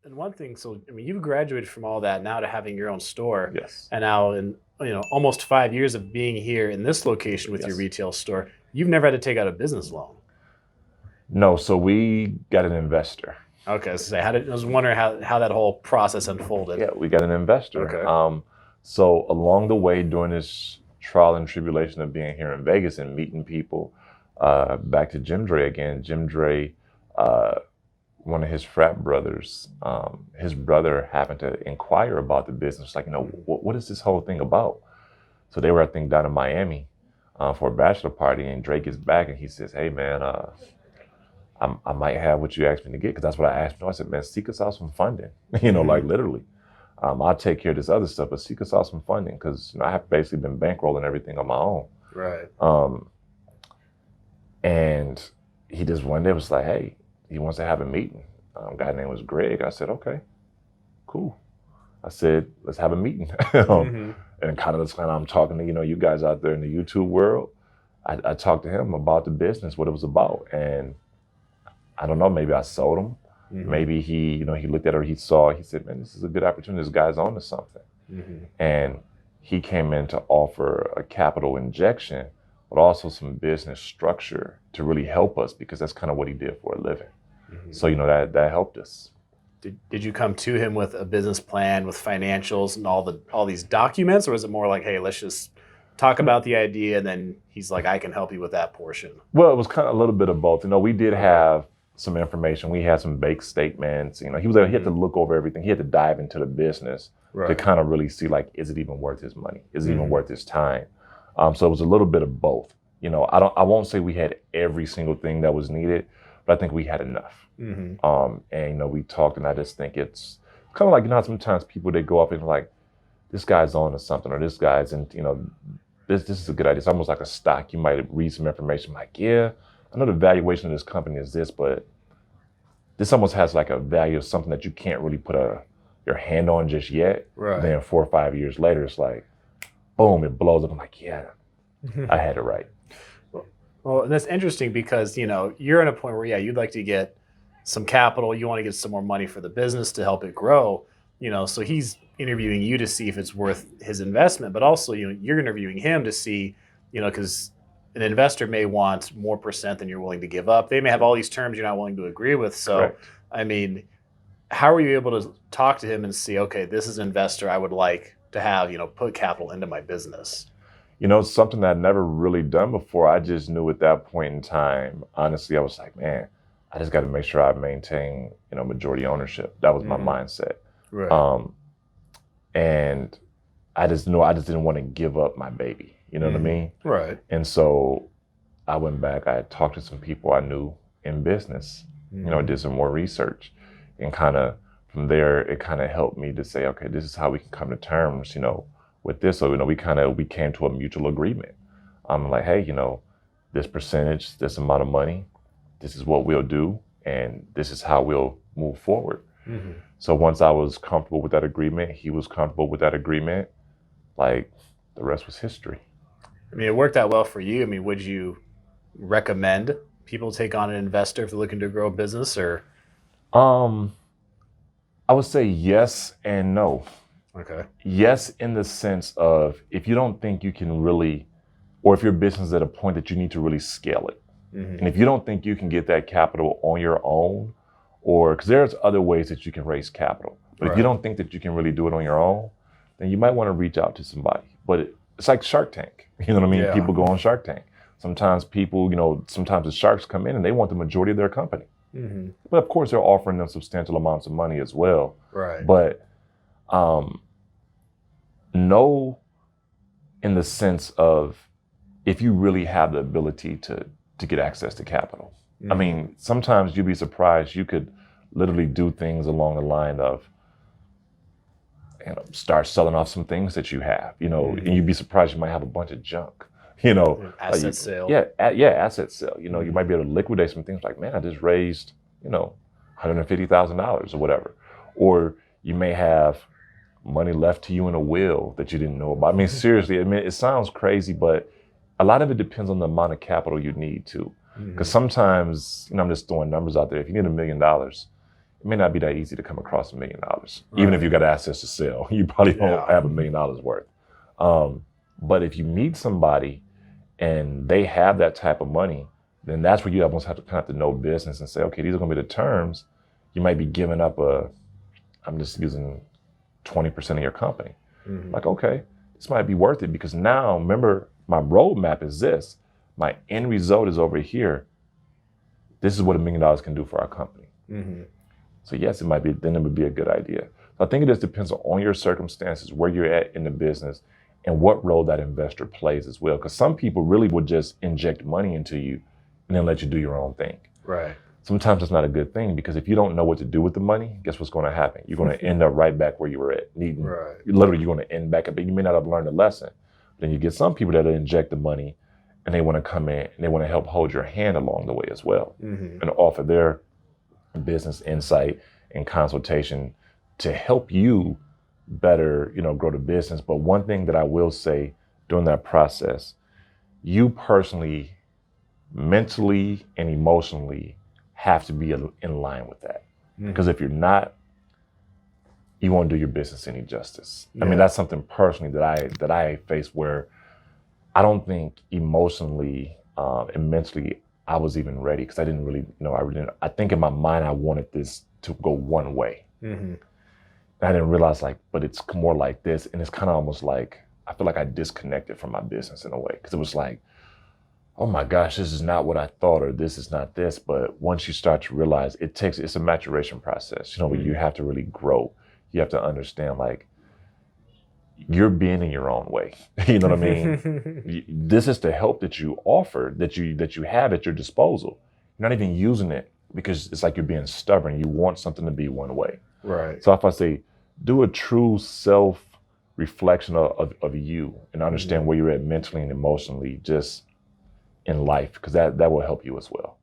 And one thing, so I mean, you've graduated from all that now to having your own store, Yes. and now in almost 5 years of being here in this location with your Yes. retail store, you've never had to take out a business loan. No, so we got an investor. Okay, so I was wondering how that whole process unfolded. Yeah, we got an investor. Okay. So along the way, during this trial and tribulation of being here in Vegas and meeting people, back to Jim Dre again. Jim Dre, one of his frat brothers, his brother happened to inquire about the business. Like, what is this whole thing about? So they were, I think, down in Miami for a bachelor party, and Drake is back, and he says, "Hey, man, I might have what you asked me to get," because that's what I asked him. I said, "Man, seek us out some funding," like literally. I'll take care of this other stuff, but seek us out some funding because I have basically been bankrolling everything on my own. Right. And he just one day was like, "Hey, he wants to have a meeting." Guy name was Greg. I said, "Okay, cool." I said, "Let's have a meeting." And kind of I'm talking to you guys out there in the YouTube world. I talked to him about the business, what it was about, and I don't know. Maybe I sold him. Maybe he looked at it, or he said, "Man, this is a good opportunity. This guy's on to something." And he came in to offer a capital injection, but also some business structure to really help us because that's kind of what he did for a living. So, that helped us. Did you come to him with a business plan with financials and all these documents, or was it more like, hey, let's just talk about the idea, and then he's like, I can help you with that portion? Well, it was kind of a little bit of both. We did have some information. We had some bank statements. He had to look over everything. He had to dive into the business to kind of really see, like, is it even worth his money? Is it even worth his time? So it was a little bit of both. I won't say we had every single thing that was needed, but I think we had enough. And we talked, and I just think it's kind of like, sometimes people, they go up and like, this guy's on to something, or this guy's, and this is a good idea. It's almost like a stock. You might read some information like, yeah, I know the valuation of this company is this, but this almost has like a value of something that you can't really put your hand on just yet. Right. Then 4 or 5 years later, it's like, boom, it blows up. I'm like, yeah, I had it right. Well, and that's interesting because, you're in a point where, yeah, you'd like to get some capital. You want to get some more money for the business to help it grow. So he's interviewing you to see if it's worth his investment, but also, you're interviewing him to see, because an investor may want more percent than you're willing to give up. They may have all these terms you're not willing to agree with. So, Correct. I mean, how are you able to talk to him and see, okay, this is an investor I would like to have, put capital into my business? Something that I'd never really done before. I just knew at that point in time, honestly, I was like, man, I just got to make sure I maintain, majority ownership. That was my mindset. Right. And I just knew I just didn't want to give up my baby. You know what I mean? Right. And so I went back, I talked to some people I knew in business, did some more research, and kind of from there, it kind of helped me to say, okay, this is how we can come to terms, with this. So, we came to a mutual agreement. I'm like, hey, this percentage, this amount of money, this is what we'll do, and this is how we'll move forward. So once I was comfortable with that agreement, he was comfortable with that agreement, like the rest was history. I mean, it worked out well for you. I mean, would you recommend people take on an investor if they're looking to grow a business, or? I would say yes and no. Okay. Yes, in the sense of if you don't think you can really, or if your business is at a point that you need to really scale it. And if you don't think you can get that capital on your own, or because there's other ways that you can raise capital, but if you don't think that you can really do it on your own, then you might want to reach out to somebody. But it's like Shark Tank. You know what I mean? Yeah. People go on Shark Tank. Sometimes people, sometimes the sharks come in and they want the majority of their company. But of course, they're offering them substantial amounts of money as well. Right. But no, in the sense of if you really have the ability to get access to capital. I mean, sometimes you'd be surprised. You could literally do things along the line of, start selling off some things that you have, and you'd be surprised you might have a bunch of junk, Asset sale. Yeah, asset sale. You might be able to liquidate some things like, man, I just raised, $150,000 or whatever. Or you may have money left to you in a will that you didn't know about. I mean, seriously, it sounds crazy, but a lot of it depends on the amount of capital you need too. Because sometimes, I'm just throwing numbers out there. If you need $1 million, it may not be that easy to come across $1 million. Even if you got access to sell, you probably don't have $1 million worth. But if you meet somebody and they have that type of money, then that's where you almost have to kind of have to know business and say, okay, these are going to be the terms. You might be giving up I'm just using 20% of your company. Like, okay, this might be worth it because now, remember, my roadmap is this. My end result is over here. This is what $1 million can do for our company. So yes, it might be, then it would be a good idea. So I think it just depends on your circumstances, where you're at in the business, and what role that investor plays as well. Because some people really would just inject money into you and then let you do your own thing. Right. Sometimes it's not a good thing because if you don't know what to do with the money, guess what's going to happen? You're going to end up right back where you were at. Literally, you're going to end back up, but you may not have learned a lesson. Then you get some people that inject the money and they want to come in and they want to help hold your hand along the way as well and offer their business insight and consultation to help you better, grow the business. But one thing that I will say during that process, you personally, mentally and emotionally have to be in line with that. Because if you're not, you won't do your business any justice. I mean, that's something personally that I face where I don't think emotionally and mentally I was even ready because I didn't really know. I think in my mind I wanted this to go one way. And I didn't realize but it's more like this, and it's kind of almost like I feel like I disconnected from my business in a way because it was like, oh my gosh, this is not what I thought, or this is not this. But once you start to realize it's a maturation process, where you have to really grow. You have to understand you're being in your own way. You know what I mean? This is the help that you offer, that you have at your disposal. You're not even using it because it's like you're being stubborn. You want something to be one way. Right. So if I say, do a true self-reflection of you and understand where you're at mentally and emotionally, just in life, because that will help you as well.